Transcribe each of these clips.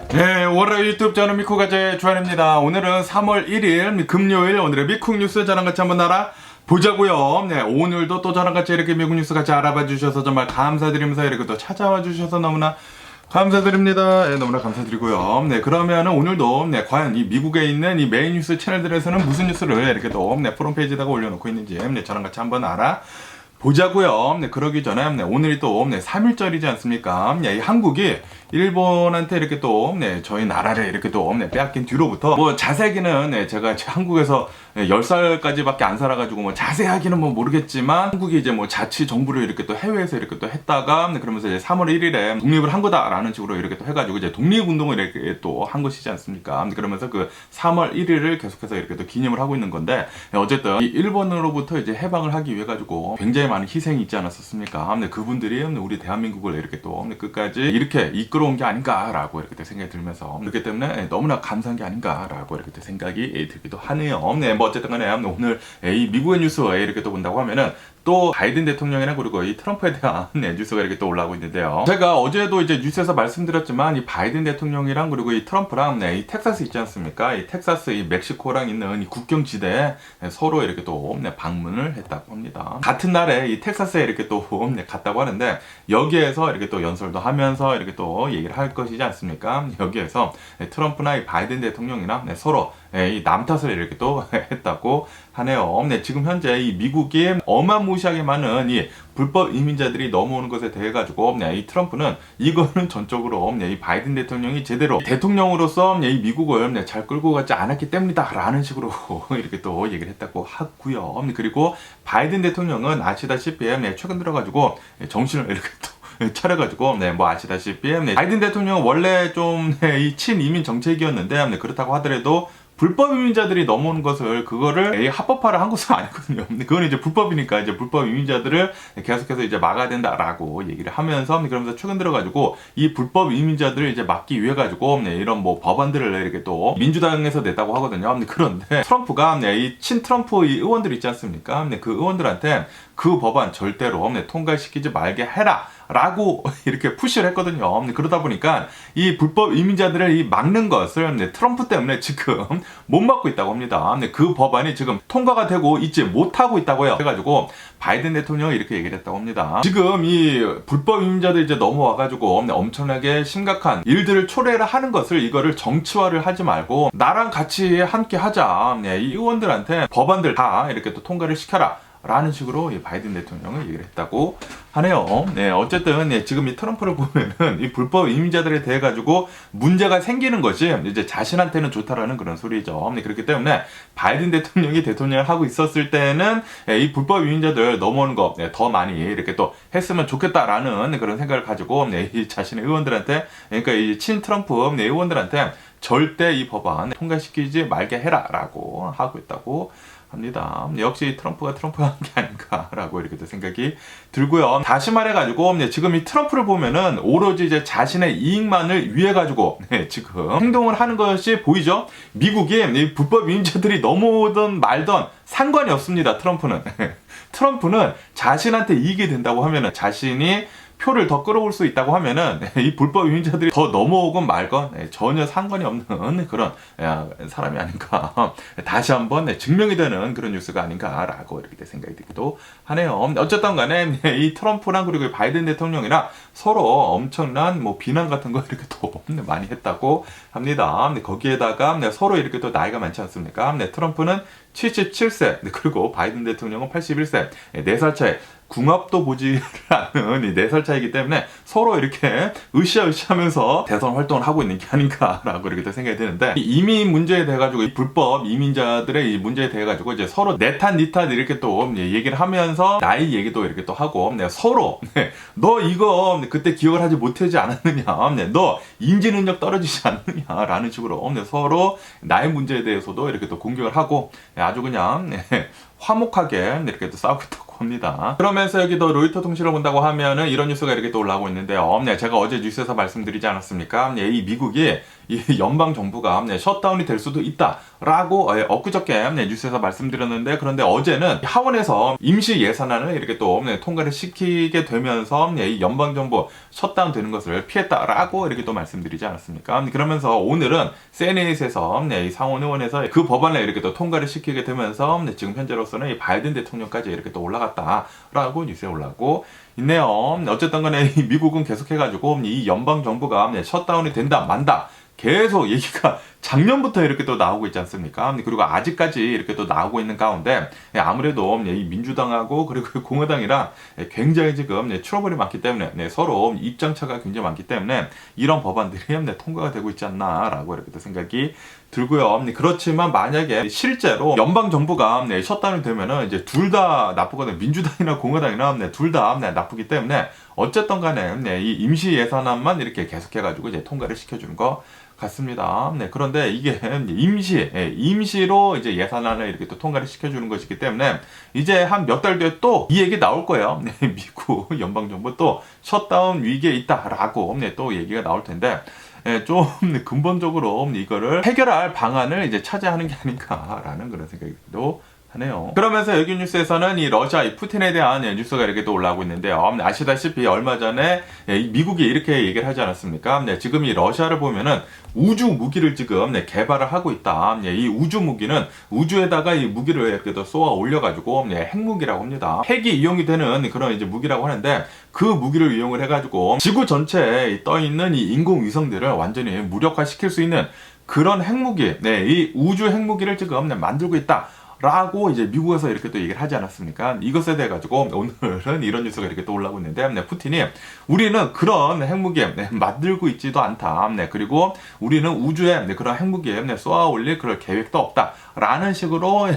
네, 월요일 유튜브 저는 미쿠가제 주한입니다. 오늘은 3월 1일 금요일 오늘의 미쿡 뉴스 저랑 같이 한번 알아보자고요. 네, 오늘도 또 저랑 같이 이렇게 미국 뉴스 같이 알아봐 주셔서 정말 감사드리면서 이렇게 또 찾아와 주셔서 너무나 감사드립니다. 네, 너무나 감사드리고요. 네, 그러면은 오늘도 과연 이 미국에 있는 이 메인 뉴스 채널들에서는 무슨 뉴스를 이렇게 또 프론페이지에다가 올려놓고 있는지 저랑 같이 한번 보자고요. 네, 그러기 전에 오늘이 또 3일절이지 않습니까? 이 한국이 일본한테 이렇게 또 저희 나라를 이렇게 또 빼앗긴 뒤로부터 뭐 자세하게는 제가 한국에서 10살까지밖에 안 살아가지고 자세하게는 모르겠지만 한국이 이제 자치 정부를 이렇게 또 해외에서 이렇게 또 했다가 그러면서 이제 3월 1일에 독립을 한 거다라는 식으로 이렇게 또 해가지고 이제 독립운동을 이렇게 또 한 것이지 않습니까? 그러면서 그 3월 1일을 계속해서 이렇게 또 기념을 하고 있는 건데 어쨌든 이 일본으로부터 이제 해방을 하기 위해 가지고 굉장히 많은 희생이 있지 않았었습니까? 그분들이 우리 대한민국을 이렇게 또 끝까지 이렇게 이끌어온 게 아닌가라고 이렇게 생각이 들면서 그렇기 때문에 너무나 감사한 게 아닌가라고 이렇게 생각이 들기도 하네요. 네, 뭐 어쨌든 간에 오늘 이 미국의 뉴스 이렇게 또 본다고 하면은 또 바이든 대통령이나 그리고 이 트럼프에 대한 뉴스가 이렇게 또 올라오고 있는데요. 제가 어제도 이제 뉴스에서 말씀드렸지만 이 바이든 대통령이랑 그리고 이 트럼프랑 이 텍사스 있지 않습니까? 이 텍사스 이 멕시코랑 있는 이 국경지대에 서로 이렇게 또 방문을 했다고 합니다. 같은 날에 이 텍사스에 이렇게 또 갔다고 하는데 여기에서 이렇게 또 연설도 하면서 이렇게 또 얘기를 할 것이지 않습니까? 여기에서 트럼프나 이 바이든 대통령이나 서로 이 남 탓을 이렇게 또 했다고 하네요. 지금 현재 이 미국이 어마무시하게 많은 이 불법 이민자들이 넘어오는 것에 대해 가지고 이 트럼프는 이거는 전적으로 이 바이든 대통령이 제대로 대통령으로서 이 미국을 잘 끌고 가지 않았기 때문이다라는 식으로 이렇게 또 얘기를 했다고 하고요. 그리고 바이든 대통령은 아시다시피 최근 들어가지고 정신을 이렇게 또 차려가지고 뭐 아시다시피 바이든 대통령은 원래 좀 이 친이민 정책이었는데 그렇다고 하더라도 불법 이민자들이 넘어오는 것을 그거를 합법화를 한 것은 아니거든요. 그건 이제 불법이니까 이제 불법 이민자들을 계속해서 이제 막아야 된다라고 얘기를 하면서 그러면서 최근 들어가지고 이 불법 이민자들을 이제 막기 위해 가지고 이런 뭐 법안들을 이렇게 또 민주당에서 냈다고 하거든요. 그런데 트럼프가 이 친트럼프 이 의원들 있지 않습니까? 그 의원들한테 그 법안 절대로 통과시키지 말게 해라. 라고 이렇게 푸시를 했거든요. 그러다 보니까 이 불법 이민자들을 막는 것을 트럼프 때문에 지금 못 막고 있다고 합니다. 그 법안이 지금 통과가 되고 있지 못하고 있다고요. 그래가지고 바이든 대통령이 이렇게 얘기를 했다고 합니다. 지금 이 불법 이민자들 이제 넘어와가지고 엄청나게 심각한 일들을 초래를 하는 것을 이거를 정치화를 하지 말고 나랑 같이 함께 하자. 이 의원들한테 법안들 다 이렇게 또 통과를 시켜라. 라는 식으로 이 바이든 대통령은 얘기를 했다고 하네요. 네, 어쨌든 지금 이 트럼프를 보면은 이 불법 이민자들에 대해 가지고 문제가 생기는 것이 이제 자신한테는 좋다라는 그런 소리죠. 그렇기 때문에 바이든 대통령이 대통령을 하고 있었을 때는 이 불법 이민자들 넘어오는 거 더 많이 이렇게 또 했으면 좋겠다라는 그런 생각을 가지고 이 자신의 의원들한테 그러니까 이 친 트럼프 의원들한테 절대 이 법안 통과시키지 말게 해라라고 하고 있다고 합니다. 역시 트럼프가 한 게 아닌가라고 이렇게 생각이 들고요. 다시 말해가지고 지금 이 트럼프를 보면은 오로지 이제 자신의 이익만을 위해 가지고 지금 행동을 하는 것이 보이죠. 미국이 이 불법 이민자들이 넘어오든 말든 상관이 없습니다. 트럼프는 자신한테 이익이 된다고 하면은 자신이 표를 더 끌어올 수 있다고 하면은 이 불법 이민자들이 더 넘어오건 말건 전혀 상관이 없는 그런 사람이 아닌가 다시 한번 증명이 되는 그런 뉴스가 아닌가라고 이렇게 생각이 들기도 하네요. 어쨌든 간에 이 트럼프랑 그리고 바이든 대통령이랑 서로 엄청난 뭐 비난 같은 거 이렇게 또 많이 했다고 합니다. 거기에다가 서로 이렇게 또 나이가 많지 않습니까? 트럼프는 77세 그리고 바이든 대통령은 81세 4살 차이 궁합도 보지 않은 이 4살 차이기 때문에 서로 이렇게 으쌰으쌰하면서 대선 활동을 하고 있는 게 아닌가라고 이렇게 생각이 드는데 이 이민 문제에 대해 가지고 이 불법 이민자들의 이 문제에 대해 가지고 이제 서로 내 탓 니 탓 이렇게 또 얘기를 하면서 나이 얘기도 이렇게 또 하고 서로 너 이거 그때 기억을 하지 못하지 않았느냐 너 인지 능력 떨어지지 않느냐라는 식으로 서로 나이 문제에 대해서도 이렇게 또 공격을 하고 아주 그냥 화목하게 이렇게 또 싸우고 있다고 합니다. 그러면서 여기 더 로이터 통신을 본다고 하면은 이런 뉴스가 이렇게 또 올라오고 있는데요. 네, 제가 어제 뉴스에서 말씀드리지 않았습니까? 네, 이 미국이 이 연방 정부가 셧다운이 될 수도 있다라고 엊그저께 뉴스에서 말씀드렸는데, 그런데 어제는 하원에서 임시 예산안을 이렇게 또 통과를 시키게 되면서 이 연방 정부 셧다운 되는 것을 피했다라고 이렇게 또 말씀드리지 않았습니까? 그러면서 오늘은 세네이트에서 이 상원 의원에서 그 법안을 이렇게 또 통과를 시키게 되면서 지금 현재로서는 이 바이든 대통령까지 이렇게 또 올라갔다라고 뉴스에 올라오고 있네요. 어쨌든 간에 이 미국은 계속해가지고 이 연방 정부가 셧다운이 된다 만다 계속 얘기가 작년부터 이렇게 또 나오고 있지 않습니까? 그리고 아직까지 이렇게 또 나오고 있는 가운데 아무래도 이 민주당하고 그리고 공화당이랑 굉장히 지금 트러블이 많기 때문에 서로 입장차가 굉장히 많기 때문에 이런 법안들이 통과가 되고 있지 않나라고 이렇게 또 생각이 들고요. 그렇지만 만약에 실제로 연방 정부가 셧다운이 되면은 이제 둘 다 나쁘거든요. 민주당이나 공화당이나 둘 다 나쁘기 때문에 어쨌든 간에 이 임시 예산안만 이렇게 계속해가지고 이제 통과를 시켜주는 거 같습니다. 그런데 이게 임시로 이제 예산안을 이렇게 또 통과를 시켜주는 것이기 때문에 이제 한 몇 달 뒤에 또 이 얘기 나올 거예요. 미국 연방정부 또 셧다운 위기에 있다라고 또 얘기가 나올 텐데, 좀 근본적으로 이거를 해결할 방안을 이제 찾아야 하는 게 아닌가라는 그런 생각도 하네요. 그러면서 여기 뉴스에서는 이 러시아 이 푸틴에 대한 뉴스가 이렇게 또 올라오고 있는데요. 아시다시피 얼마 전에 미국이 이렇게 얘기를 하지 않았습니까? 지금 이 러시아를 보면은 우주 무기를 지금 개발을 하고 있다. 이 우주 무기는 우주에다가 이 무기를 이렇게 또 쏘아 올려가지고 핵무기라고 합니다. 핵이 이용이 되는 그런 이제 무기라고 하는데, 그 무기를 이용을 해가지고 지구 전체에 떠 있는 이 인공위성들을 완전히 무력화시킬 수 있는 그런 핵무기, 이 우주 핵무기를 지금 만들고 있다. 라고 이제 미국에서 이렇게 또 얘기를 하지 않았습니까? 이것에 대해 가지고 오늘은 이런 뉴스가 이렇게 또 올라오고 있는데, 푸틴이 우리는 그런 핵무기 만들고 있지도 않다. 그리고 우리는 우주에 그런 핵무기 쏘아 올릴 그럴 계획도 없다. 라는 식으로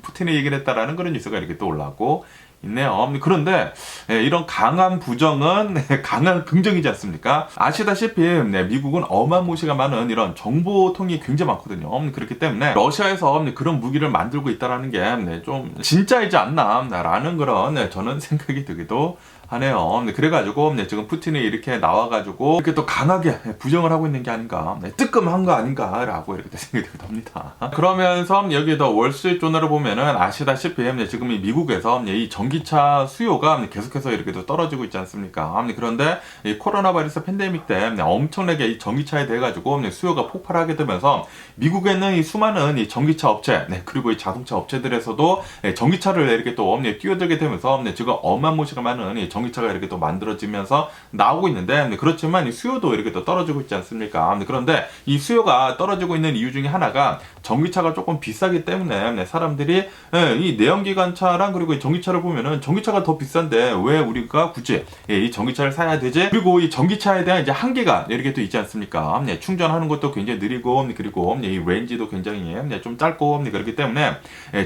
푸틴이 얘기를 했다라는 그런 뉴스가 이렇게 또 올라오고 있네요. 그런데 이런 강한 부정은 강한 긍정이지 않습니까? 아시다시피 미국은 어마무시가 많은 이런 정보통이 굉장히 많거든요. 그렇기 때문에 러시아에서 그런 무기를 만들고 있다는 게 좀 진짜이지 않나라는 그런 저는 생각이 들기도 하네요. 그래가지고 지금 푸틴이 이렇게 나와가지고 이렇게 또 강하게 부정을 하고 있는 게 아닌가, 뜨끔한 거 아닌가라고 이렇게 생각이 듭니다. 그러면서 여기 더 월스트리트조널을 보면은 아시다시피 지금 이 미국에서 이 전기차 수요가 계속해서 이렇게 또 떨어지고 있지 않습니까? 그런데 이 코로나 바이러스 팬데믹 때 엄청나게 이 전기차에 대해 가지고 수요가 폭발하게 되면서 미국에는 이 수많은 이 전기차 업체, 그리고 이 자동차 업체들에서도 전기차를 이렇게 또 뛰어들게 되면서 지금 어마무시가 많은 이 전기차가 이렇게 또 만들어지면서 나오고 있는데, 그렇지만 이 수요도 이렇게 또 떨어지고 있지 않습니까? 그런데 이 수요가 떨어지고 있는 이유 중에 하나가 전기차가 조금 비싸기 때문에 사람들이 이 내연기관차랑 그리고 이 전기차를 보면은 전기차가 더 비싼데 왜 우리가 굳이 이 전기차를 사야 되지? 그리고 이 전기차에 대한 이제 한계가 이렇게 또 있지 않습니까? 충전하는 것도 굉장히 느리고, 그리고 이 레인지도 굉장히 좀 짧고, 그렇기 때문에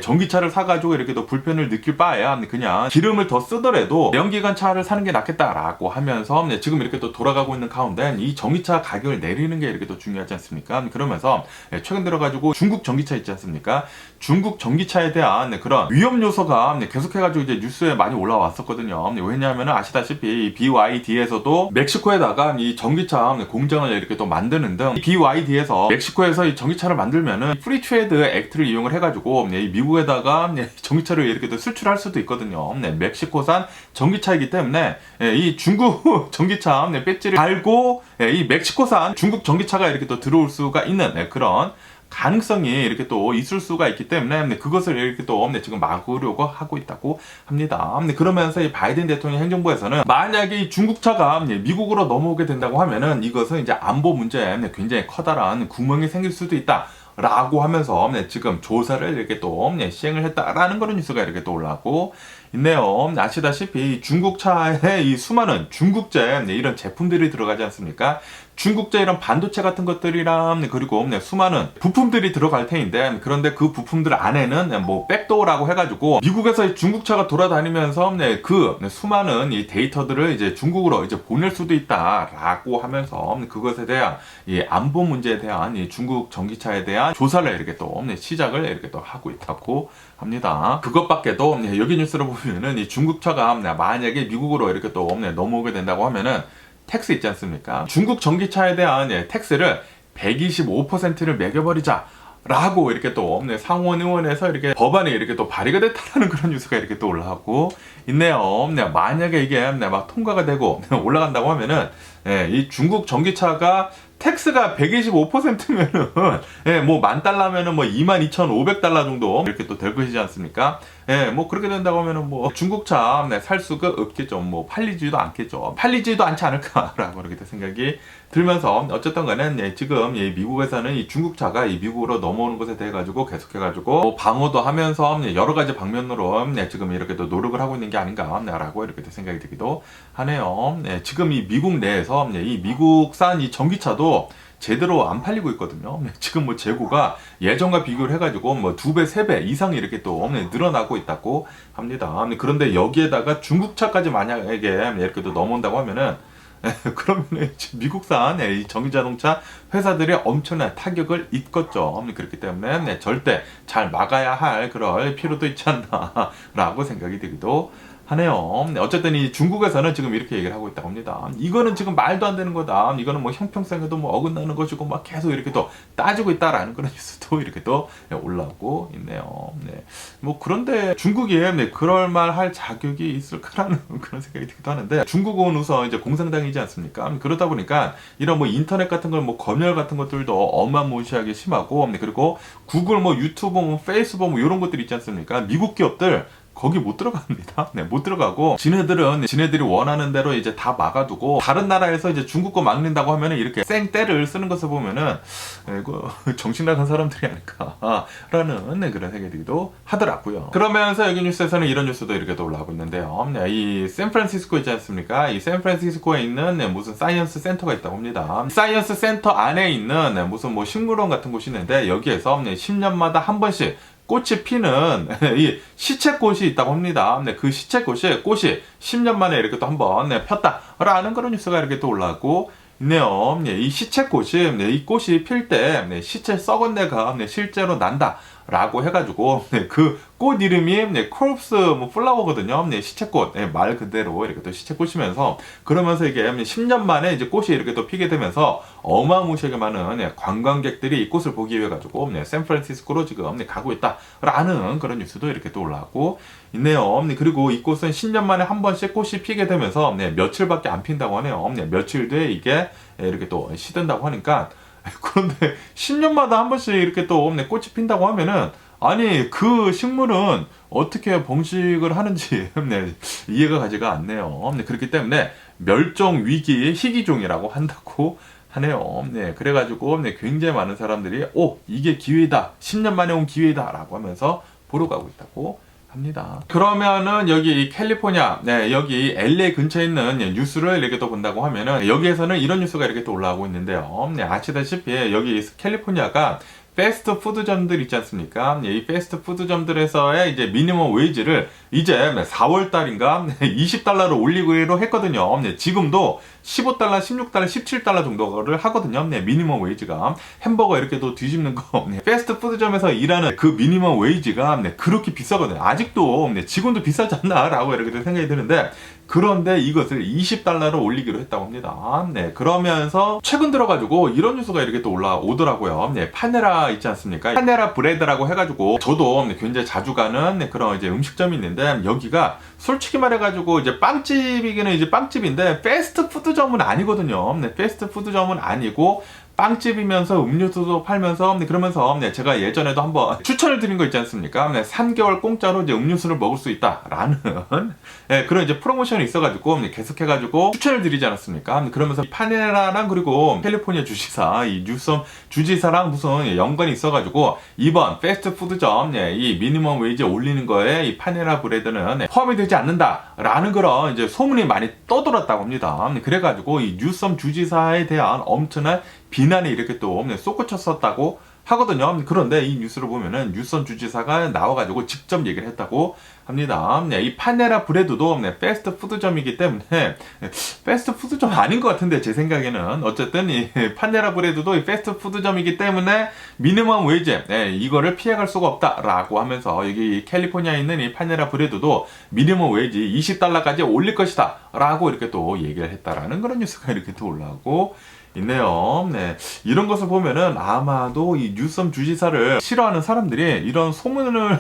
전기차를 사가지고 이렇게 또 불편을 느낄 바에야 그냥 기름을 더 쓰더라도 내연기관차 차를 사는 게 낫겠다라고 하면서 지금 이렇게 또 돌아가고 있는 가운데 이 전기차 가격을 내리는 게 이렇게 또 중요하지 않습니까? 그러면서 최근 들어가지고 중국 전기차 있지 않습니까? 중국 전기차에 대한 그런 위험 요소가 계속해가지고 이제 뉴스에 많이 올라왔었거든요. 왜냐하면 아시다시피 BYD에서도 멕시코에다가 이 전기차 공장을 이렇게 또 만드는 등 BYD에서 멕시코에서 이 전기차를 만들면은 프리 트레이드 액트를 이용을 해가지고 미국에다가 전기차를 이렇게 또 수출할 수도 있거든요. 멕시코산 전기차이기 때문에 이 중국 전기차 배지를 달고 이 멕시코산 중국 전기차가 이렇게 또 들어올 수가 있는 그런 가능성이 이렇게 또 있을 수가 있기 때문에 그것을 이렇게 또 지금 막으려고 하고 있다고 합니다. 그러면서 이 바이든 대통령 행정부에서는 만약에 이 중국차가 미국으로 넘어오게 된다고 하면은 이것은 이제 안보 문제에 굉장히 커다란 구멍이 생길 수도 있다. 라고 하면서 지금 조사를 이렇게 또 시행을 했다라는 그런 뉴스가 이렇게 또 올라오고 있네요. 아시다시피 중국차에 이 수많은 중국제 이런 제품들이 들어가지 않습니까? 중국제 이런 반도체 같은 것들이랑 그리고 수많은 부품들이 들어갈 테인데, 그런데 그 부품들 안에는 뭐 백도어라고 해가지고 미국에서 중국차가 돌아다니면서 그 수많은 이 데이터들을 이제 중국으로 이제 보낼 수도 있다라고 하면서 그것에 대한 이 안보 문제에 대한 이 중국 전기차에 대한 조사를 이렇게 또 시작을 이렇게 또 하고 있다고 합니다. 그것밖에도 여기 뉴스를 보면은 이 중국차가 만약에 미국으로 이렇게 또 넘어오게 된다고 하면은 텍스 있지 않습니까? 중국 전기차에 대한 텍스를 125%를 매겨버리자. 라고 이렇게 또 상원 의원에서 이렇게 법안이 이렇게 또 발의가 됐다는 그런 뉴스가 이렇게 또 올라가고 있네요. 만약에 이게 막 통과가 되고 올라간다고 하면은 이 중국 전기차가 텍스가 125%면은 뭐 $10,000면은 뭐 22,500달러 정도 이렇게 또 될 것이지 않습니까? 뭐 그렇게 된다고 하면은 뭐 중국차 살 수가 없겠죠. 뭐 팔리지도 않겠죠. 팔리지도 않지 않을까라고 이렇게 생각이 들면서 어쨌든 간에 지금 미국에서는 이 중국차가 이 미국으로 넘어오는 것에 대해 가지고 계속해가지고 뭐 방어도 하면서 여러 가지 방면으로 지금 이렇게 또 노력을 하고 있는 게 아닌가라고 이렇게 생각이 들기도 하네요. 지금 이 미국 내에서 이 미국산 이 전기차도 제대로 안 팔리고 있거든요. 지금 뭐 재고가 예전과 비교를 해가지고 뭐 2배, 3배 이상이 이렇게 또 늘어나고 있다고 합니다. 그런데 여기에다가 중국차까지 만약에 이렇게 또 넘어온다고 하면은 그러면 미국산 이 전기자동차 회사들이 엄청난 타격을 입겠죠. 그렇기 때문에 절대 잘 막아야 할 그럴 필요도 있지 않나라고 생각이 들기도 하네요. 어쨌든 이 중국에서는 지금 이렇게 얘기를 하고 있다고 합니다. 이거는 지금 말도 안 되는 거다. 이거는 뭐 형평성에도 뭐 어긋나는 것이고 막 계속 이렇게 또 따지고 있다라는 그런 뉴스도 이렇게 또 올라오고 있네요. 뭐 그런데 중국이 그럴 말할 자격이 있을까라는 그런 생각이 들기도 하는데 중국은 우선 이제 공산당이지 않습니까? 그러다 보니까 이런 뭐 인터넷 같은 걸 뭐 검열 같은 것들도 어마무시하게 심하고 그리고 구글 뭐 유튜브 뭐 페이스북 뭐 이런 것들 있지 않습니까? 미국 기업들 거기 못 들어갑니다. 못 들어가고 지네들이 원하는 대로 이제 다 막아두고 다른 나라에서 이제 중국 거 막는다고 하면은 이렇게 생떼를 쓰는 것을 보면은 이거 정신 나간 사람들이 아닐까라는 그런 생각이 들기도 하더라고요. 그러면서 여기 뉴스에서는 이런 뉴스도 이렇게 또 올라오고 있는데요. 이 샌프란시스코 있지 않습니까? 이 샌프란시스코에 있는 무슨 사이언스 센터가 있다고 합니다. 사이언스 센터 안에 있는 무슨 뭐 식물원 같은 곳이 있는데 여기에서 10년마다 한 번씩 꽃이 피는 이 시채꽃이 있다고 합니다. 그 시채꽃이 10년 만에 이렇게 또 한번 폈다라는 그런 뉴스가 이렇게 또 올라오고 있네요. 이 시채꽃이 이 꽃이 필 때 시체 썩은 데가 실제로 난다라고 해가지고 그 꽃 이름이 콜프스 뭐 플라워거든요. 시채꽃 말 그대로 이렇게 또 시채꽃이면서 그러면서 이게 10년 만에 이제 꽃이 이렇게 또 피게 되면서 어마무시하게 많은 관광객들이 이 꽃을 보기 위해 가지고 샌프란시스코로 지금 가고 있다라는 그런 뉴스도 이렇게 또 올라오고 있네요. 그리고 이 꽃은 10년 만에 한 번씩 꽃이 피게 되면서 며칠밖에 안 핀다고 하네요. 며칠 뒤에 이게 이렇게 또 시든다고 하니까 그런데 10년마다 한 번씩 이렇게 또 꽃이 핀다고 하면은 아니 그 식물은 어떻게 번식을 하는지 이해가 가지가 않네요. 그렇기 때문에 멸종 위기 희귀종이라고 한다고 하네요. 그래가지고 굉장히 많은 사람들이 이게 기회다, 10년 만에 온 기회다 라고 하면서 보러 가고 있다고 합니다. 그러면은 여기 캘리포니아, 여기 LA 근처에 있는 뉴스를 이렇게 또 본다고 하면은 여기에서는 이런 뉴스가 이렇게 또 올라오고 있는데요. 아시다시피 여기 캘리포니아가 패스트푸드점들 있지 않습니까? 이 패스트푸드점들에서의 이제 미니멈 웨이지를 이제 4월 달인가 $20로 올리기로 했거든요. 지금도 $15, $16, $17 정도를 하거든요. 미니멈 웨이지가 햄버거 이렇게 또 뒤집는 거 패스트푸드점에서 일하는 그 미니멈 웨이지가 그렇게 비싸거든요. 아직도 직원도 비싸지 않나라고 이렇게 생각이 드는데 그런데 이것을 $20로 올리기로 했다고 합니다. 그러면서 최근 들어가지고 이런 뉴스가 이렇게 또 올라오더라고요. 파네라 있지 않습니까? 파네라 브레드라고 해가지고 저도 굉장히 자주 가는 그런 이제 음식점이 있는데 여기가 솔직히 말해가지고 이제 빵집이기는 이제 빵집인데 패스트푸드점은 아니거든요. 패스트푸드점은 아니고 빵집이면서 음료수도 팔면서 그러면서 제가 예전에도 한번 추천을 드린 거 있지 않습니까? 3개월 공짜로 이제 음료수를 먹을 수 있다라는 그런 이제 프로모션이 있어가지고 계속해가지고 추천을 드리지 않았습니까? 그러면서 파네라랑 그리고 캘리포니아 주지사 이 뉴섬 주지사랑 무슨 연관이 있어가지고 이번 패스트푸드점 이 미니멈 웨이지 올리는 거에 이 파네라 브레드는 포함이 되지 않는다라는 그런 이제 소문이 많이 떠돌았다고 합니다. 그래가지고 이 뉴섬 주지사에 대한 엄청난 비난이 이렇게 또 쏟구쳤었다고 하거든요. 그런데 이 뉴스를 보면은 뉴섬 주지사가 나와가지고 직접 얘기를 했다고 합니다. 네, 이 파네라 브레드도 네, 패스트푸드점이기 때문에 패스트푸드점 아닌 것 같은데 제 생각에는 어쨌든 이 파네라 브레드도 이 패스트푸드점이기 때문에 미니멈 웨이지 네, 이거를 피해갈 수가 없다라고 하면서 여기 캘리포니아에 있는 이 파네라 브레드도 미니멈 웨이지 $20까지 올릴 것이다 라고 이렇게 또 얘기를 했다라는 그런 뉴스가 이렇게 또 올라오고 있네요. 네. 이런 것을 보면은 아마도 이 뉴섬 주지사를 싫어하는 사람들이 이런 소문을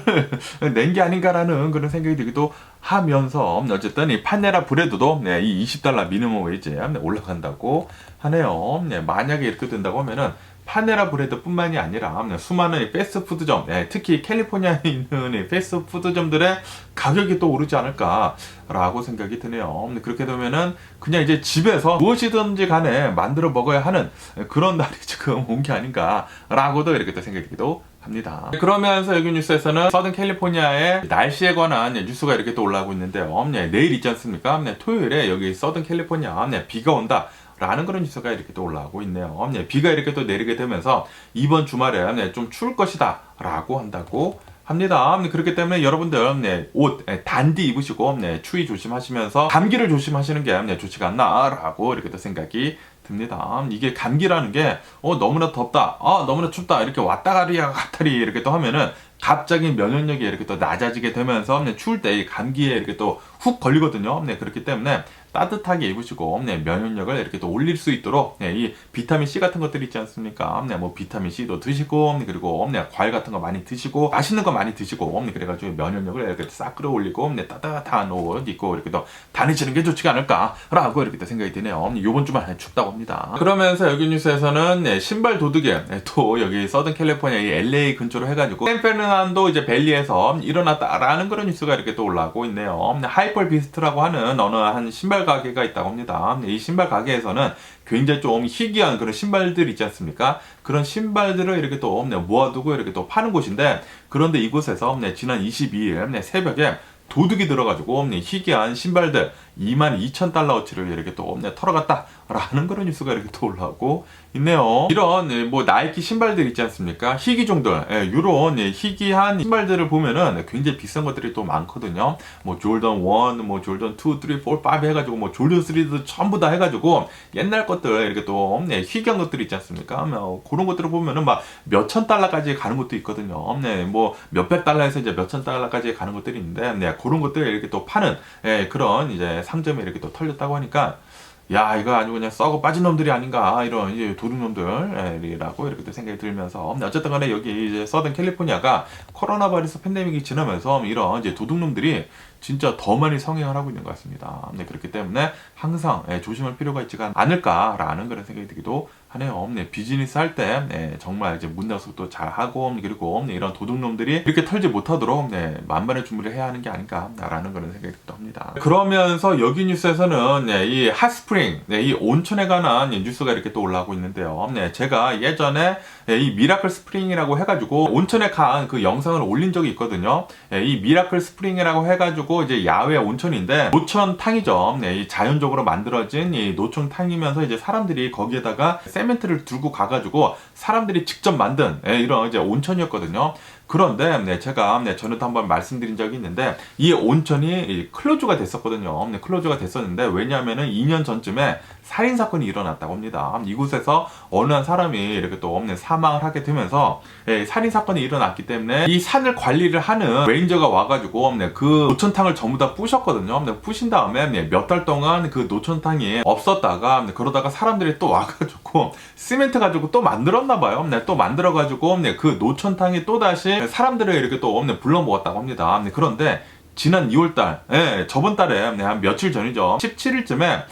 낸 게 아닌가라는 그런 생각이 들기도 하면서 어쨌든 이 파네라 브레드도 네, 이 $20 미니멈 웨이지 네, 올라간다고 하네요. 네. 만약에 이렇게 된다고 하면은 파네라 브레드뿐만이 아니라 수많은 패스트푸드점, 특히 캘리포니아에 있는 패스트푸드점들의 가격이 또 오르지 않을까라고 생각이 드네요. 그렇게 되면은 그냥 이제 집에서 무엇이든지 간에 만들어 먹어야 하는 그런 날이 지금 온 게 아닌가라고도 이렇게 또 생각이기도 합니다. 그러면서 여기 뉴스에서는 서든 캘리포니아의 날씨에 관한 뉴스가 이렇게 또 올라오고 있는데요. 내일 있지 않습니까? 토요일에 여기 서든 캘리포니아 비가 온다. 라는 그런 뉴스가 이렇게 또 올라오고 있네요. 비가 이렇게 또 내리게 되면서 이번 주말에 좀 추울 것이다 라고 한다고 합니다. 그렇기 때문에 여러분들 옷 단디 입으시고 추위 조심하시면서 감기를 조심하시는 게 좋지가 않나 라고 이렇게 또 생각이 듭니다. 이게 감기라는 게 너무나 덥다, 너무나 춥다 이렇게 왔다가리 이렇게 또 하면은 갑자기 면역력이 이렇게 또 낮아지게 되면서 추울 때 이 감기에 이렇게 또 훅 걸리거든요. 그렇기 때문에 따뜻하게 입으시고 면역력을 이렇게 또 올릴 수 있도록 이 비타민 C 같은 것들이 있지 않습니까? 뭐 비타민 C도 드시고 그리고 과일 같은 거 많이 드시고 맛있는 거 많이 드시고 그래가지고 면역력을 이렇게 싹 끌어올리고 따뜻한 옷 입고 이렇게 또 다니시는 게 좋지 않을까라고 이렇게 또 생각이 드네요. 이번 주말 춥다고 합니다. 그러면서 여기 뉴스에서는 신발 도둑에 또 여기 서든 캘리포니아 이 LA 근처로 해가지고 샌페르난도 이제 밸리에서 일어났다라는 그런 뉴스가 이렇게 또 올라오고 있네요. 하이퍼 비스트라고 하는 어느 한 신발 가게가 있다고 합니다. 이 신발 가게에서는 굉장히 좀 희귀한 그런 신발들 있지 않습니까? 그런 신발들을 이렇게 또 모아두고 이렇게 또 파는 곳인데, 그런데 이곳에서 지난 22일 새벽에 도둑이 들어가지고 희귀한 신발들 22,000달러어치를 이렇게 또 털어갔다라는 그런 뉴스가 이렇게 또 올라오고 있네요. 이런 뭐 나이키 신발들 있지 않습니까? 희귀종들, 이런 희귀한 신발들을 보면은 굉장히 비싼 것들이 또 많거든요. 뭐 조던 1, 뭐 조던 2, 3, 4, 5 해가지고 뭐 조던 3도 전부 다 해가지고 옛날 것들 이렇게 또 희귀한 것들 있지 않습니까? 뭐 그런 것들을 보면은 막 몇천 달러까지 가는 것도 있거든요. 뭐 몇백 달러에서 이제 몇천 달러까지 가는 것들이 있는데, 그런 것들 이렇게 또 파는 그런 이제 상점에 이렇게 또 털렸다고 하니까, 야, 이거 아주 그냥 썩어 빠진 놈들이 아닌가, 이런 이제 도둑놈들이라고 이렇게 또 생각이 들면서, 어쨌든 간에 여기 이제 서든 캘리포니아가 코로나 바이러스 팬데믹이 지나면서 이런 이제 도둑놈들이 진짜 더 많이 성행을 하고 있는 것 같습니다. 그렇기 때문에 항상 조심할 필요가 있지가 않을까라는 그런 생각이 들기도 하네요. 비즈니스 할 때 정말 이제 문단속도 잘 하고, 그리고 이런 도둑놈들이 이렇게 털지 못하도록 만반의 준비를 해야 하는 게 아닌가라는 그런 생각이 들기도 합니다. 그러면서 여기 뉴스에서는 이 핫스프링, 이 온천에 관한 뉴스가 이렇게 또 올라오고 있는데요. 제가 예전에 이 미라클 스프링이라고 해가지고 온천에 간 그 영상을 올린 적이 있거든요. 이 미라클 스프링이라고 해가지고 이제 야외 온천인데 노천탕이죠. 이 자연적으로 만들어진 이 노천탕이면서 이제 사람들이 거기에다가 세멘트를 들고 가가지고 사람들이 직접 만든 이런 이제 온천이었거든요. 그런데 제가 전에도 한번 말씀드린 적이 있는데, 이 온천이 클로즈가 됐었거든요. 클로즈가 됐었는데, 왜냐하면은 2년 전쯤에 살인 사건이 일어났다고 합니다. 이곳에서 어느 한 사람이 이렇게 또 사망을 하게 되면서 살인 사건이 일어났기 때문에 이 산을 관리를 하는 레인저가 와가지고 그 노천탕을 전부 다 부셨거든요. 부신 다음에 몇 달 동안 그 노천탕이 없었다가, 그러다가 사람들이 또 와가지고 시멘트 가지고 또 만들었나 봐요. 또 만들어가지고 그 노천탕이 또 다시 사람들을 이렇게 또 불러 모았다고 합니다. 그런데 지난 2월달, 저번 달에 한 며칠 전이죠. 17일쯤에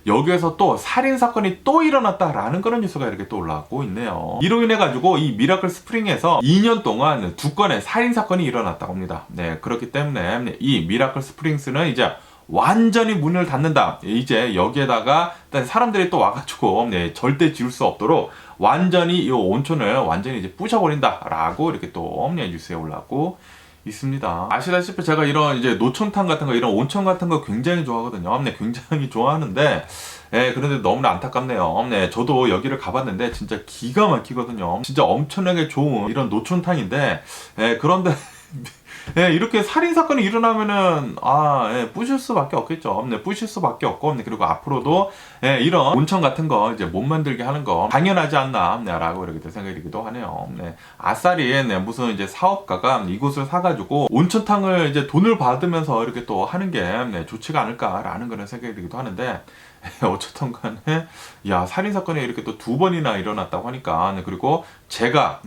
여기에서 또 살인사건이 또 일어났다라는 그런 뉴스가 이렇게 또 올라오고 있네요. 이로 인해가지고 이 미라클 스프링에서 2년 동안 2건의 살인사건이 일어났다고 합니다. 그렇기 때문에 이 미라클 스프링스는 이제 완전히 문을 닫는다. 이제 여기에다가 사람들이 또 와가지고 절대 지울 수 없도록 완전히 이 온천을 완전히 이제 부셔버린다라고 이렇게 또 뉴스에 올라오고 있습니다. 아시다시피 제가 이런 이제 노천탕 같은 거, 이런 온천 같은 거 굉장히 좋아하거든요. 굉장히 좋아하는데, 그런데 너무나 안타깝네요. 저도 여기를 가봤는데 진짜 기가 막히거든요. 진짜 엄청나게 좋은 이런 노천탕인데, 그런데 예, 이렇게 살인 사건이 일어나면은 부실 수밖에 없겠죠. 네, 부실 수밖에 없고, 네, 그리고 앞으로도 예, 이런 온천 같은 거 이제 못 만들게 하는 거 당연하지 않나, 네, 라고 이렇게 생각이 들기도 하네요. 네, 아싸리 네, 무슨 이제 사업가가 이곳을 사가지고 온천탕을 이제 돈을 받으면서 이렇게 또 하는 게 네, 좋지가 않을까라는 그런 생각이 들기도 하는데. 어쨌든 간에 야, 살인 사건이 이렇게 또 2번이나 일어났다고 하니까 네, 그리고 제가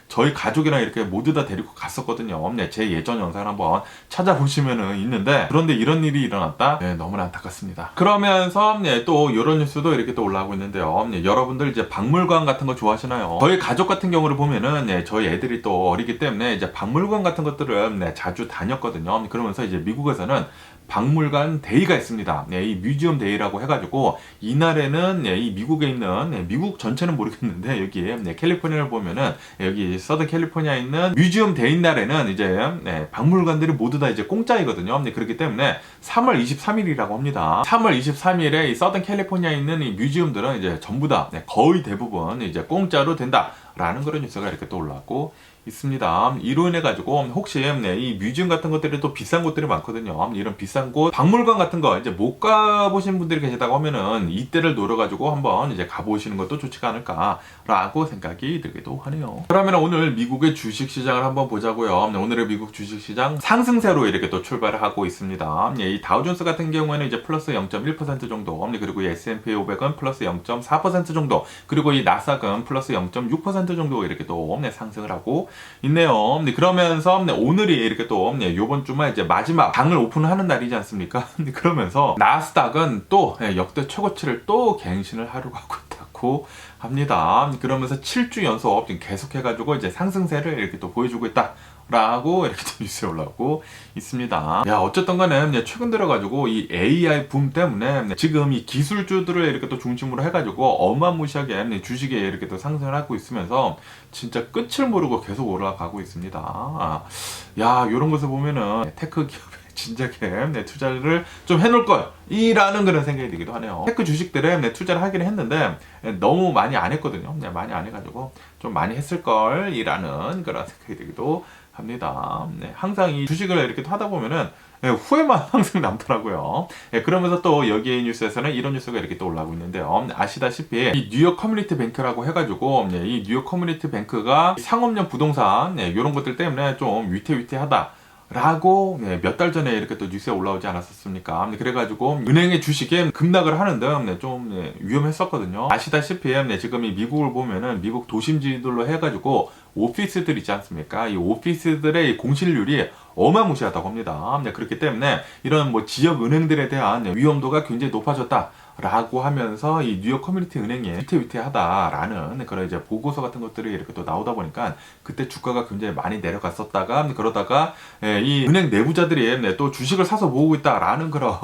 저희 가족이랑 이렇게 모두 다 데리고 갔었거든요. 네, 제 예전 영상을 한번 찾아보시면은 있는데 그런데 이런 일이 일어났다. 네, 너무나 안타깝습니다. 그러면서 네, 또 이런 뉴스도 이렇게 또 올라오고 있는데요. 네, 여러분들 이제 박물관 같은 거 좋아하시나요? 저희 가족 같은 경우를 보면은 네, 저희 애들이 또 어리기 때문에 이제 박물관 같은 것들을 네, 자주 다녔거든요. 그러면서 이제 미국에서는 박물관 데이가 있습니다. 네, 이 뮤지엄 데이라고 해가지고 이날에는 네, 이 미국에 있는 네, 미국 전체는 모르겠는데 여기 네, 캘리포니아를 보면은 여기 서든 캘리포니아에 있는 뮤지엄 데이 날에는 이제 네, 박물관들이 모두 다 이제 공짜이거든요. 네, 그렇기 때문에 3월 23일이라고 합니다. 3월 23일에 이 서든 캘리포니아에 있는 이 뮤지엄들은 이제 전부 다 네, 거의 대부분 이제 공짜로 된다라는 그런 뉴스가 이렇게 또 올라왔고 있습니다. 이로 인해 가지고 혹시 네, 이 뮤지엄 같은 것들이 또 비싼 곳들이 많거든요. 이런 비싼 곳 박물관 같은 거 이제 못 가보신 분들이 계시다고 하면은 이때를 노려 가지고 한번 이제 가보시는 것도 좋지가 않을까라고 생각이 들기도 하네요. 그러면 오늘 미국의 주식 시장을 한번 보자고요. 오늘의 미국 주식 시장 상승세로 이렇게 또 출발을 하고 있습니다. 이 다우존스 같은 경우에는 이제 플러스 0.1% 정도, 그리고 이 S&P 500은 플러스 0.4% 정도, 그리고 이 나스닥은 플러스 0.6% 정도 이렇게 또 상승을 하고 있네요. 그러면서 오늘이 이렇게 또 요번 주말 이제 마지막 장을 오픈하는 날이지 않습니까? 그러면서 나스닥은 또 역대 최고치를 또 갱신을 하려고 하고 있다고 합니다. 그러면서 7주 연속 계속해가지고 이제 상승세를 이렇게 또 보여주고 있다. 라고 이렇게 또 뉴스에 올라오고 있습니다. 야, 어쨌든 간에 최근 들어가지고 이 AI 붐 때문에 지금 이 기술주들을 이렇게 또 중심으로 해가지고 어마무시하게 주식에 이렇게 또 상승을 하고 있으면서 진짜 끝을 모르고 계속 올라가고 있습니다. 야, 요런 것을 보면은 테크 기업에 진작에 투자를 좀 해놓을 걸 이라는 그런 생각이 들기도 하네요. 테크 주식들에 투자를 하긴 했는데 너무 많이 안 했거든요. 많이 안 해가지고 좀 많이 했을 걸 이라는 그런 생각이 들기도 합니다. 네, 항상 이 주식을 이렇게 하다 보면은 후회만 항상 남더라고요. 그러면서 또 여기 뉴스에서는 이런 뉴스가 이렇게 또 올라오고 있는데요. 아시다시피 이 뉴욕 커뮤니티 뱅크라고 해가지고 이 뉴욕 커뮤니티 뱅크가 상업용 부동산 이런 것들 때문에 좀 위태위태하다. 라고 몇 달 전에 이렇게 또 뉴스에 올라오지 않았었습니까? 그래가지고 은행의 주식에 급락을 하는 등 좀 위험했었거든요. 아시다시피 지금 이 미국을 보면은 미국 도심지들로 해가지고 오피스들 있지 않습니까? 이 오피스들의 공실률이 어마무시하다고 합니다. 그렇기 때문에 이런 뭐 지역 은행들에 대한 위험도가 굉장히 높아졌다. 라고 하면서 이 뉴욕 커뮤니티 은행이 위태위태하다라는 그런 이제 보고서 같은 것들이 이렇게 또 나오다 보니까 그때 주가가 굉장히 많이 내려갔었다가 그러다가 이 은행 내부자들이 또 주식을 사서 모으고 있다라는 그런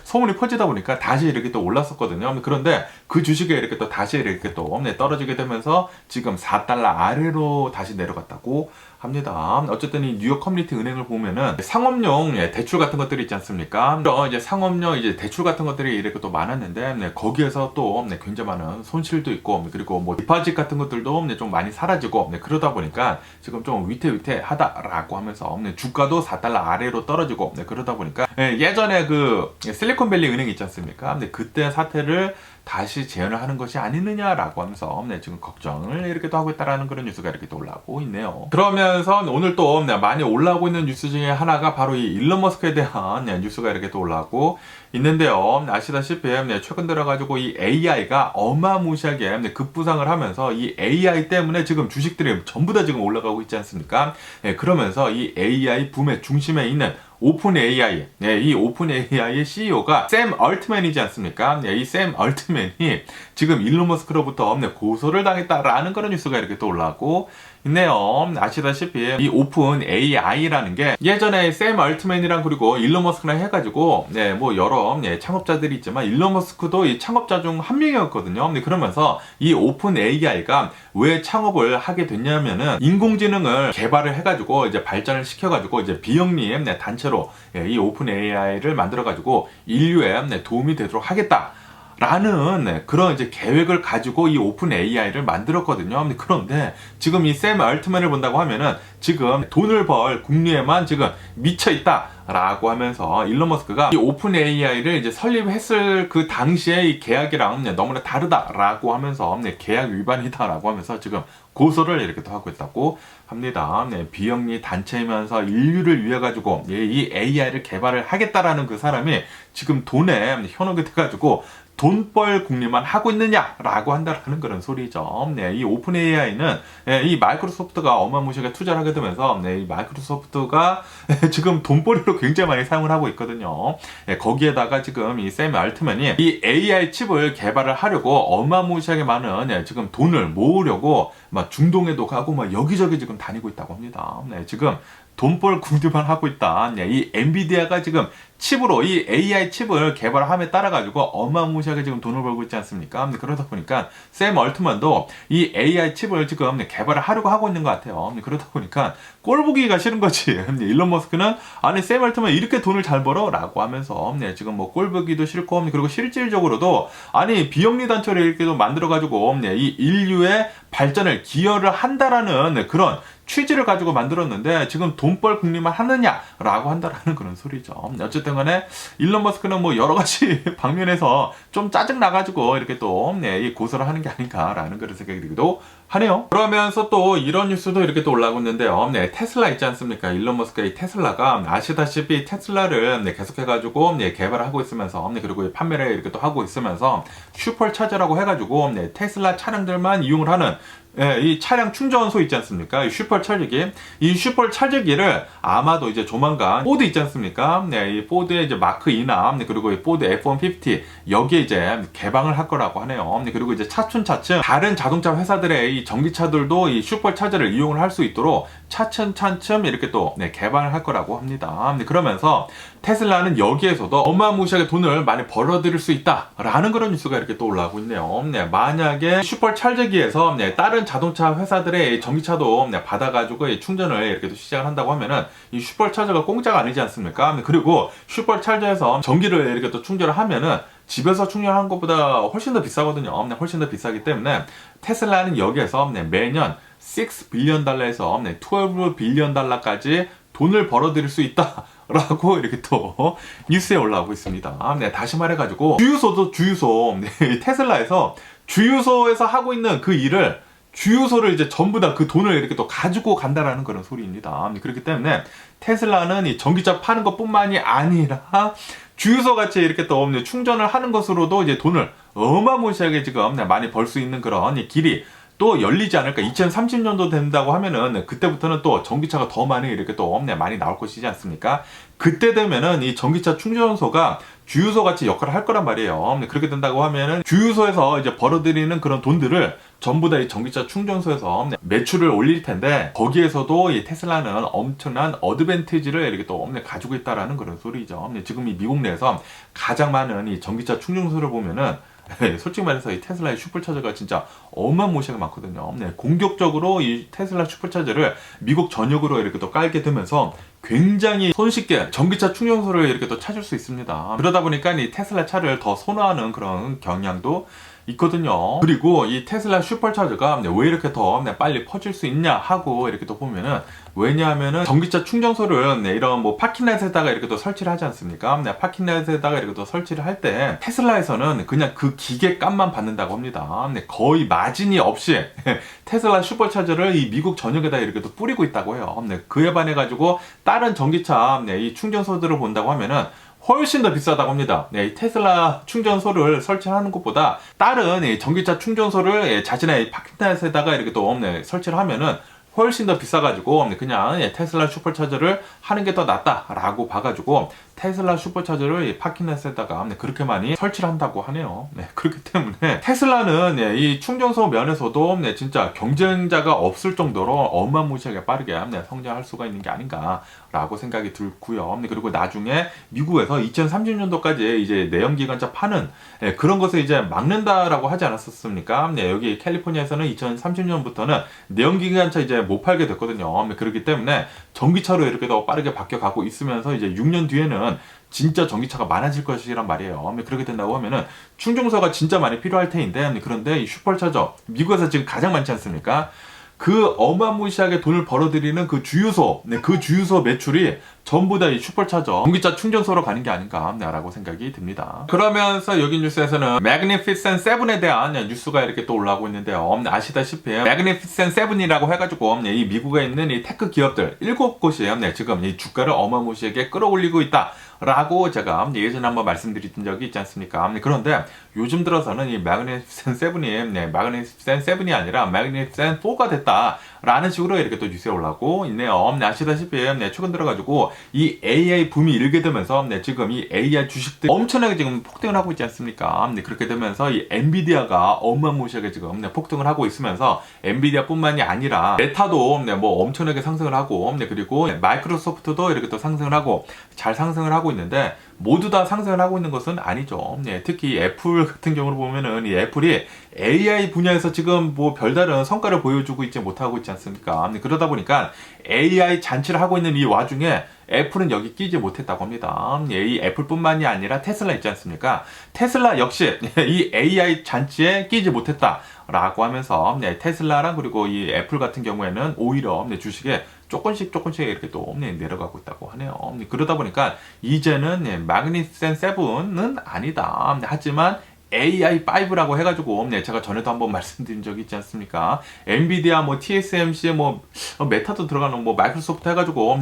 소문이 퍼지다 보니까 다시 이렇게 또 올랐었거든요. 그런데 그 주식이 이렇게 또 다시 이렇게 또 떨어지게 되면서 지금 4달러 아래로 다시 내려갔다고 합니다. 어쨌든 이 뉴욕 커뮤니티 은행을 보면은 상업용 대출 같은 것들이 있지 않습니까? 이제 상업용 이제 대출 같은 것들이 이렇게 또 많았는데 거기에서 또 굉장히 많은 손실도 있고 그리고 뭐 디파짓 같은 것들도 좀 많이 사라지고 그러다 보니까 지금 좀 위태위태하다라고 하면서 주가도 4달러 아래로 떨어지고 그러다 보니까 예전에 그 실리콘밸리 은행 있지 않습니까? 그때 사태를 다시 재현을 하는 것이 아니느냐라고 하면서 지금 걱정을 이렇게 또 하고 있다라는 그런 뉴스가 이렇게 또 올라오고 있네요. 그러면서 오늘 또 많이 올라오고 있는 뉴스 중에 하나가 바로 이 일론 머스크에 대한 뉴스가 이렇게 또 올라오고 있는데요. 아시다시피 최근 들어가지고 이 AI가 어마무시하게 급부상을 하면서 이 AI 때문에 지금 주식들이 전부 다 지금 올라가고 있지 않습니까? 그러면서 이 AI 붐의 중심에 있는 오픈 AI, 이 오픈 AI의 CEO가 샘 얼트맨이지 않습니까? 이 샘 얼트맨이 지금 일론 머스크로부터 고소를 당했다라는 그런 뉴스가 이렇게 또 올라오고 있네요. 아시다시피 이 오픈 AI라는 게 예전에 샘 얼트맨이랑 그리고 일론 머스크랑 해가지고 뭐 여러 창업자들이 있지만 일론 머스크도 이 창업자 중 한 명이었거든요. 그러면서 이 오픈 AI가 왜 창업을 하게 됐냐면은 인공지능을 개발을 해가지고 이제 발전을 시켜가지고 이제 비영리 단체로 이 오픈 AI를 만들어가지고 인류에 도움이 되도록 하겠다. 라는 그런 이제 계획을 가지고 이 오픈 AI를 만들었거든요. 그런데 지금 이 샘 알트만을 본다고 하면은 지금 돈을 벌 궁리에만 지금 미쳐 있다. 라고 하면서 일론 머스크가 이 오픈 AI를 이제 설립했을 그 당시에 이 계약이랑 너무나 다르다라고 하면서 계약 위반이다라고 하면서 지금 고소를 이렇게 또 하고 있다고 합니다. 비영리 단체이면서 인류를 위해 가지고 이 AI를 개발을 하겠다라는 그 사람이 지금 돈에 현혹이 돼가지고 돈벌 궁리만 하고 있느냐라고 한다라는 그런 소리죠. 이 오픈 AI는 이 마이크로소프트가 어마무시하게 투자를 하게 되면서 이 마이크로소프트가 지금 돈벌이로 굉장히 많이 사용을 하고 있거든요. 거기에다가 지금 이 샘 알트만이 이 AI 칩을 개발을 하려고 어마무시하게 많은 지금 돈을 모으려고 막 중동에도 가고 막 여기저기 지금 다니고 있다고 합니다. 지금 돈벌 궁리만 하고 있다. 이 엔비디아가 지금 칩으로 이 AI 칩을 개발함에 따라 가지고 어마무시하게 지금 돈을 벌고 있지 않습니까? 그러다 보니까 샘 얼트만도 이 AI 칩을 지금 개발을 하려고 하고 있는 것 같아요. 그러다 보니까 꼴 보기가 싫은 거지. 일론 머스크는 아니 샘 얼트만 이렇게 돈을 잘 벌어? 라고 하면서 지금 뭐 꼴 보기도 싫고 그리고 실질적으로도 아니 비영리 단체를 이렇게 만들어 가지고 이 인류의 발전을 기여를 한다라는 그런 취지를 가지고 만들었는데 지금 돈벌 궁리만 하느냐라고 한다라는 그런 소리죠. 어쨌든 간에 일론 머스크는 뭐 여러 가지 방면에서 좀 짜증 나가지고 이렇게 또 이 고소를 하는 게 아닌가라는 그런 생각이 들기도 하네요. 그러면서 또 이런 뉴스도 이렇게 또 올라오고 있는데요. 테슬라 있지 않습니까? 일론 머스크의 이 테슬라가 아시다시피 테슬라를 계속해가지고 개발을 하고 있으면서 그리고 판매를 이렇게 또 하고 있으면서 슈퍼차저라고 해가지고 테슬라 차량들만 이용을 하는 이 차량 충전소 있지 않습니까? 이 슈퍼차저기. 이 슈퍼차저기를 아마도 이제 조만간 포드 있지 않습니까? 이 포드의 이제 마크 2나 그리고 이 포드 F-150 여기에 이제 개방을 할 거라고 하네요. 그리고 이제 차츰차츰 다른 자동차 회사들의 이 전기차들도 이 슈퍼차저를 이용을 할 수 있도록 차츰차츰 이렇게 또 개방을 할 거라고 합니다. 그러면서 테슬라는 여기에서도 어마무시하게 돈을 많이 벌어들일 수 있다라는 그런 뉴스가 이렇게 또 올라오고 있네요. 만약에 슈퍼차저기에서 다른 자동차 회사들의 전기차도 받아가지고 충전을 이렇게 또 시작을 한다고 하면은 이 슈퍼차저가 공짜가 아니지 않습니까? 그리고 슈퍼차저에서 전기를 이렇게 또 충전을 하면은 집에서 충전하는 것보다 훨씬 더 비싸거든요. 훨씬 더 비싸기 때문에 테슬라는 여기에서 매년 6 빌리언 달러에서 12 빌리언 달러까지 돈을 벌어들일 수 있다. 라고 이렇게 또 뉴스에 올라오고 있습니다. 다시 말해가지고 주유소 테슬라에서 주유소에서 하고 있는 그 일을 주유소를 이제 전부 다 그 돈을 이렇게 또 가지고 간다라는 그런 소리입니다. 그렇기 때문에 테슬라는 이 전기차 파는 것뿐만이 아니라 주유소 같이 이렇게 또 충전을 하는 것으로도 이제 돈을 어마무시하게 지금 많이 벌 수 있는 그런 길이 또 열리지 않을까. 2030년도 된다고 하면은 그때부터는 또 전기차가 더 많이 이렇게 또 많이 나올 것이지 않습니까? 그때 되면은 이 전기차 충전소가 주유소 같이 역할을 할 거란 말이에요. 그렇게 된다고 하면은 주유소에서 이제 벌어들이는 그런 돈들을 전부 다 이 전기차 충전소에서 매출을 올릴 텐데 거기에서도 이 테슬라는 엄청난 어드밴티지를 이렇게 또 가지고 있다라는 그런 소리죠. 지금 이 미국 내에서 가장 많은 이 전기차 충전소를 보면은 솔직히 말해서 이 테슬라의 슈퍼차저가 진짜 어마무시하게 많거든요. 공격적으로 이 테슬라 슈퍼차저를 미국 전역으로 이렇게 또 깔게 되면서 굉장히 손쉽게 전기차 충전소를 이렇게 또 찾을 수 있습니다. 그러다 보니까 이 테슬라 차를 더 선호하는 그런 경향도 있거든요. 그리고 이 테슬라 슈퍼차저가 왜 이렇게 더 빨리 퍼질 수 있냐 하고 이렇게 또 보면은 왜냐하면은 전기차 충전소를 이런 뭐 파킹랏에다가 이렇게 또 설치를 하지 않습니까? 파킹랏에다가 이렇게 또 설치를 할 때 테슬라에서는 그냥 그 기계 값만 받는다고 합니다. 거의 마진이 없이 테슬라 슈퍼차저를 이 미국 전역에다 이렇게 또 뿌리고 있다고 해요. 그에 반해 가지고 다른 전기차 이 충전소들을 본다고 하면은 훨씬 더 비싸다고 합니다. 이 테슬라 충전소를 설치하는 것보다 다른 이 전기차 충전소를 자신의 파킹랏에다가 이렇게 또 설치를 하면은 훨씬 더 비싸가지고 그냥 테슬라 슈퍼차저를 하는 게 더 낫다라고 봐가지고 테슬라 슈퍼차저를 파킹랏에다가 그렇게 많이 설치를 한다고 하네요. 그렇기 때문에 테슬라는 이 충전소 면에서도 진짜 경쟁자가 없을 정도로 어마무시하게 빠르게 성장할 수가 있는 게 아닌가라고 생각이 들고요. 그리고 나중에 미국에서 2030년도까지 이제 내연기관차 파는 그런 것을 이제 막는다라고 하지 않았었습니까? 여기 캘리포니아에서는 2030년부터는 내연기관차 이제 못 팔게 됐거든요. 그렇기 때문에 전기차로 이렇게 더 빠르게 바뀌어가고 있으면서 이제 6년 뒤에는 진짜 전기차가 많아질 것이란 말이에요. 그렇게 된다고 하면은 충전소가 진짜 많이 필요할 테인데, 그런데 이 슈퍼차저 미국에서 지금 가장 많지 않습니까? 그 어마무시하게 돈을 벌어들이는 그 주유소, 그 주유소 매출이 전부 다 이 슈퍼차저 전기차 충전소로 가는 게 아닌가라고 생각이 듭니다. 그러면서 여기 뉴스에서는 Magnificent 7에 대한 뉴스가 이렇게 또 올라오고 있는데요. 아시다시피 Magnificent 7이라고 해가지고 이 미국에 있는 이 테크 기업들 7곳이 지금 이 주가를 어마무시하게 끌어올리고 있다. 라고 제가 예전에 한번 말씀드렸던 적이 있지 않습니까? 그런데 요즘 들어서는 이 Magnificent 7이 Magnificent 7이 아니라 Magnificent 4가 됐다 라는 식으로 이렇게 또 뉴스에 올라오고 있네요. 아시다시피 최근 들어가지고 이 AI 붐이 일게 되면서 지금 이 AI 주식들이 엄청나게 지금 폭등을 하고 있지 않습니까? 그렇게 되면서 이 엔비디아가 어마무시하게 지금 폭등을 하고 있으면서 엔비디아 뿐만이 아니라 메타도 뭐 엄청나게 상승을 하고 그리고 마이크로소프트도 이렇게 또 상승을 하고 잘 상승을 하고 있는데 모두 다 상승을 하고 있는 것은 아니죠. 특히 애플 같은 경우를 보면은 이 애플이 AI 분야에서 지금 뭐 별다른 성과를 보여주고 있지 못하고 있지 않습니까? 그러다 보니까 AI 잔치를 하고 있는 이 와중에 애플은 여기 끼지 못했다고 합니다. 이 애플뿐만이 아니라 테슬라 있지 않습니까? 테슬라 역시 이 AI 잔치에 끼지 못했다. 라고 하면서 테슬라랑 그리고 이 애플 같은 경우에는 오히려 주식에 조금씩 이렇게 또 내려가고 있다고 하네요. 그러다 보니까 이제는 Magnificent 7은 아니다. 하지만 AI5라고 해가지고 제가 전에도 한번 말씀드린 적이 있지 않습니까? 엔비디아 뭐 TSMC 뭐 메타도 들어가는 뭐 마이크로소프트 해가지고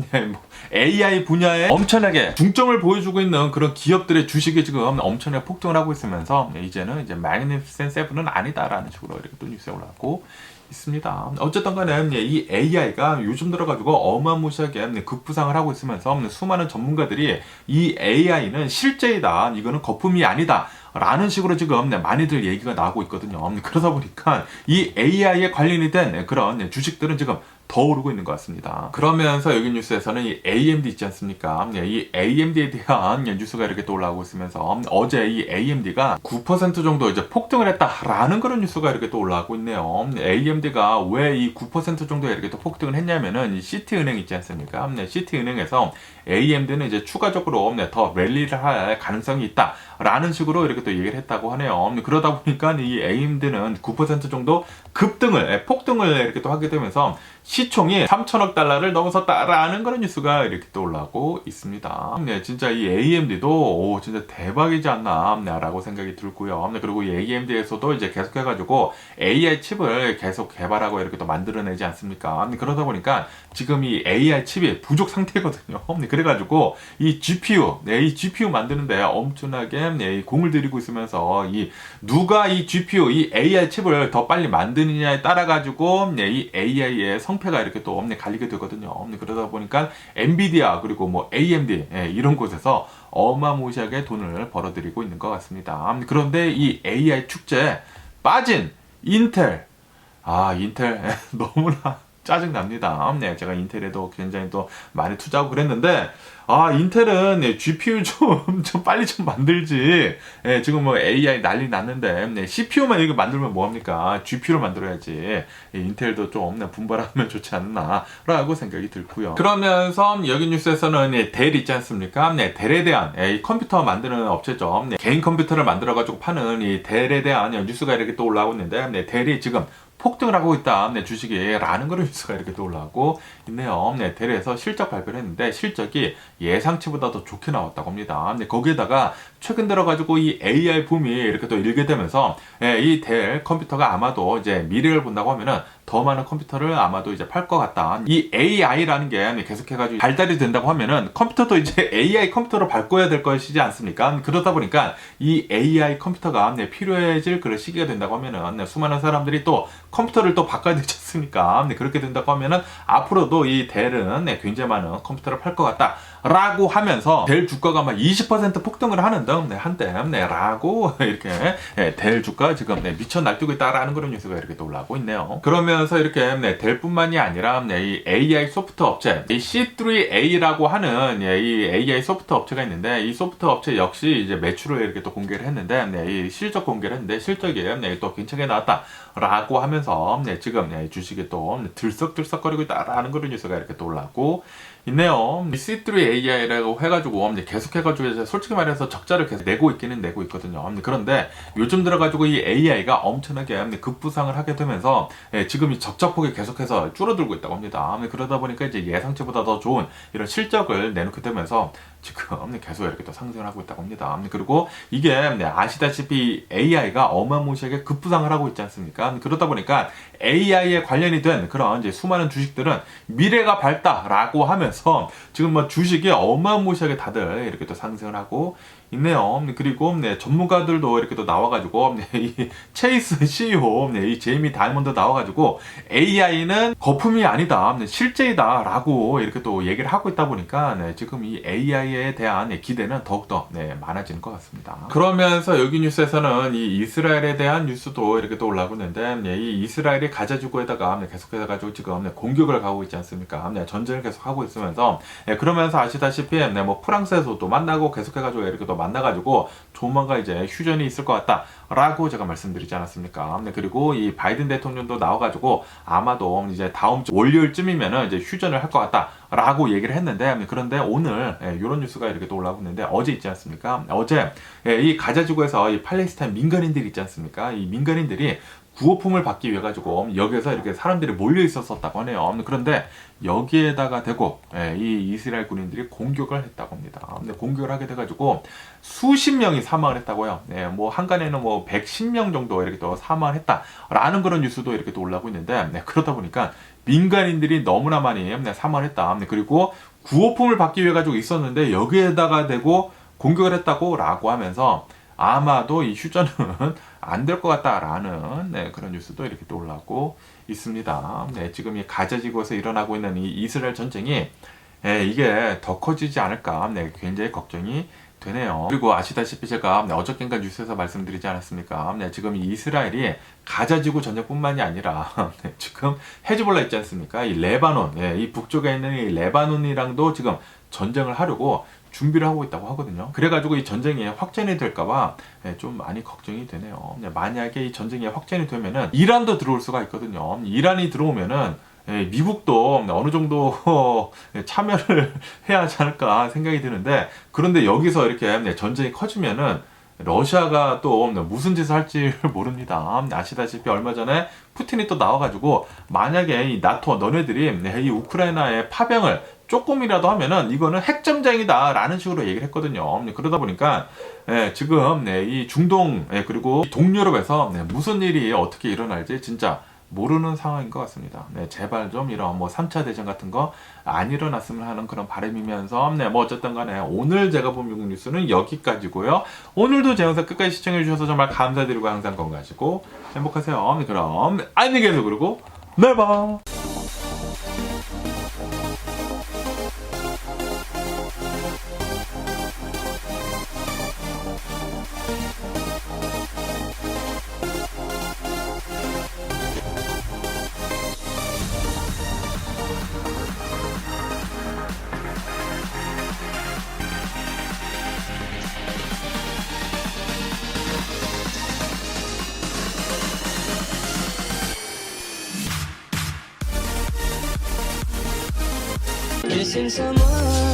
AI 분야에 엄청나게 중점을 보여주고 있는 그런 기업들의 주식이 지금 엄청나게 폭등을 하고 있으면서 이제는 이제 Magnificent 7은 아니다라는 식으로 이렇게 또 뉴스에 올라가고 있습니다. 어쨌든 간에 이 AI가 요즘 들어가지고 어마무시하게 급부상을 하고 있으면서 수많은 전문가들이 이 AI는 실제이다. 이거는 거품이 아니다. 라는 식으로 지금 많이들 얘기가 나오고 있거든요. 그러다 보니까 이 AI에 관련이 된 그런 주식들은 지금 더 오르고 있는 것 같습니다. 그러면서 여기 뉴스에서는 이 AMD 있지 않습니까? 이 AMD에 대한 뉴스가 이렇게 또 올라오고 있으면서 어제 이 AMD가 9% 정도 이제 폭등을 했다라는 그런 뉴스가 이렇게 또 올라오고 있네요. AMD가 왜 이 9% 정도에 이렇게 또 폭등을 했냐면은 이 시티은행 있지 않습니까? 시티은행에서 AMD는 이제 추가적으로 더 랠리를 할 가능성이 있다라는 식으로 이렇게 또 얘기를 했다고 하네요. 그러다 보니까 이 AMD는 9% 정도 폭등을 이렇게 또 하게 되면서 시총이 3천억 달러를 넘어섰다라는 그런 뉴스가 이렇게 또 올라오고 있습니다. 진짜 이 AMD도 진짜 대박이지 않나 라고 생각이 들고요. 그리고 이 AMD에서도 이제 계속해가지고 AI 칩을 계속 개발하고 이렇게 또 만들어내지 않습니까? 그러다 보니까 지금 이 AI 칩이 부족 상태거든요. 그래가지고 이 GPU 만드는데 엄청나게 공을 들이고 있으면서 누가 이 GPU, 이 AI 칩을 더 빨리 만드느냐에 따라 가지고 이 AI의 성패가 이렇게 또 갈리게 되거든요. 그러다 보니까 엔비디아 그리고 뭐 AMD 이런 곳에서 어마무시하게 돈을 벌어들이고 있는 것 같습니다. 그런데 이 AI 축제에 빠진 인텔 너무나 짜증납니다. 제가 인텔에도 굉장히 또 많이 투자하고 그랬는데 인텔은 GPU 좀 빨리 좀 만들지. 지금 뭐 AI 난리 났는데 CPU만 이렇게 만들면 뭐합니까? GPU를 만들어야지. 인텔도 좀 분발하면 좋지 않나 라고 생각이 들고요. 그러면서 여기 뉴스에서는 델 있지 않습니까? 델에 대한 이 컴퓨터 만드는 업체죠. 개인 컴퓨터를 만들어가지고 파는 이 델에 대한 뉴스가 이렇게 또 올라오고 있는데 델이 지금 폭등을 하고 있다. 주식이 라는 그런 뉴스가 이렇게 또 올라오고 있네요. 델에서 실적 발표를 했는데 실적이 예상치보다 더 좋게 나왔다고 합니다. 거기에다가 최근 들어가지고 이 AI 붐이 이렇게 또 일게 되면서 이 델 컴퓨터가 아마도 이제 미래를 본다고 하면은 더 많은 컴퓨터를 아마도 이제 팔 것 같다. 이 AI라는 게 계속해가지고 발달이 된다고 하면은 컴퓨터도 이제 AI 컴퓨터로 바꿔야 될 것이지 않습니까? 그러다 보니까 이 AI 컴퓨터가 필요해질 그런 시기가 된다고 하면은 수많은 사람들이 또 컴퓨터를 또 바꿔야 되지 않습니까? 그렇게 된다고 하면은 앞으로도 이 델은 굉장히 많은 컴퓨터를 팔 것 같다. 라고 하면서 델 주가가 막 20% 폭등을 하는 등 한때 라고 이렇게 델 주가 지금 미쳐 날뛰고 있다라는 그런 뉴스가 이렇게 또 올라오고 있네요. 그러면서 이렇게 델뿐만이 아니라 이 AI 소프트 업체 이 C3A라고 하는 이 AI 소프트 업체가 있는데 이 소프트 업체 역시 이제 매출을 이렇게 또 공개를 했는데 이 실적 공개를 했는데 실적이 또 괜찮게 나왔다라고 하면서 지금 주식이 또 들썩들썩거리고 있다라는 그런 뉴스가 이렇게 또 올라오고 있네요. 이 C3 AI라고 해가지고 이제 계속해가지고 이제 솔직히 말해서 적자를 계속 내고 있기는 내고 있거든요. 그런데 요즘 들어가지고 이 AI가 엄청나게 급부상을 하게 되면서 지금 이 적자폭이 계속해서 줄어들고 있다고 합니다. 그러다 보니까 이제 예상치보다 더 좋은 이런 실적을 내놓게 되면서 지금 계속 이렇게 또 상승을 하고 있다고 합니다. 그리고 이게 아시다시피 AI가 어마무시하게 급부상을 하고 있지 않습니까? 그러다 보니까 AI에 관련이 된 그런 이제 수많은 주식들은 미래가 밝다라고 하면서 지금 뭐 주식이 어마무시하게 다들 이렇게 또 상승을 하고 있네요. 그리고 전문가들도 이렇게 또 나와가지고 이 체이스 CEO 이 제이미 다이먼드 나와가지고 AI는 거품이 아니다, 실제이다라고 이렇게 또 얘기를 하고 있다 보니까 지금 이 AI에 대한 기대는 더욱더 많아지는 것 같습니다. 그러면서 여기 뉴스에서는 이 이스라엘에 대한 뉴스도 이렇게 또 올라오고 있는데 이 이스라엘이 가자지구에다가 계속해서 가지고 지금 공격을 가고 있지 않습니까? 전쟁을 계속 하고 있으면서 그러면서 아시다시피 뭐 프랑스에서도 만나고 계속해가지고 이렇게 또 만나가지고 조만간 이제 휴전이 있을 것 같다라고 제가 말씀드리지 않았습니까? 그리고 이 바이든 대통령도 나와가지고 아마도 이제 다음 주 월요일쯤이면은 이제 휴전을 할 것 같다라고 얘기를 했는데 그런데 오늘 이런 뉴스가 이렇게 또 올라오고 있는데 어제 있지 않습니까? 어제 이 가자지구에서 이 팔레스타인 민간인들이 있지 않습니까? 이 민간인들이 구호품을 받기 위해 가지고 여기에서 이렇게 사람들이 몰려 있었다고 하네요. 그런데 여기에다가 대고 이 이스라엘 군인들이 공격을 했다고 합니다. 공격을 하게 돼가지고 수십 명이 사망을 했다고요. 뭐 한간에는 뭐 110명 정도 이렇게 또 사망을 했다라는 그런 뉴스도 이렇게 또 올라오고 있는데 그러다 보니까 민간인들이 너무나 많이 사망을 했다. 그리고 구호품을 받기 위해 가지고 있었는데 여기에다가 대고 공격을 했다고라고 하면서 아마도 이 휴전은 안 될 것 같다라는 그런 뉴스도 이렇게 또 올라오고 있습니다. 지금 이 가자지구에서 일어나고 있는 이 이스라엘 전쟁이 이게 더 커지지 않을까 굉장히 걱정이 되네요. 그리고 아시다시피 제가 어저께인가 뉴스에서 말씀드리지 않았습니까? 지금 이 이스라엘이 가자지구 전쟁뿐만이 아니라 지금 헤즈볼라 있지 않습니까? 이 레바논, 이 북쪽에 있는 이 레바논이랑도 지금 전쟁을 하려고 준비를 하고 있다고 하거든요. 그래가지고 이 전쟁이 확전이 될까봐 좀 많이 걱정이 되네요. 만약에 이 전쟁이 확전이 되면은 이란도 들어올 수가 있거든요. 이란이 들어오면은 미국도 어느 정도 참여를 해야 하지 않을까 생각이 드는데 그런데 여기서 이렇게 전쟁이 커지면은 러시아가 또 무슨 짓을 할지 모릅니다. 아시다시피 얼마 전에 푸틴이 또 나와가지고 만약에 이 나토 너네들이 이 우크라이나의 파병을 조금이라도 하면은 이거는 핵전쟁이다 라는 식으로 얘기를 했거든요. 그러다 보니까 지금 이 중동 그리고 동유럽에서 무슨 일이 어떻게 일어날지 진짜 모르는 상황인 것 같습니다. 제발 좀 이런 뭐 3차 대전 같은 거 안 일어났으면 하는 그런 바람이면서 뭐 어쨌든 간에 오늘 제가 본 미국 뉴스는 여기까지고요. 오늘도 제 영상 끝까지 시청해 주셔서 정말 감사드리고 항상 건강하시고 행복하세요. 그럼 안녕히 계세요. 그리고 내일 봐. Missing someone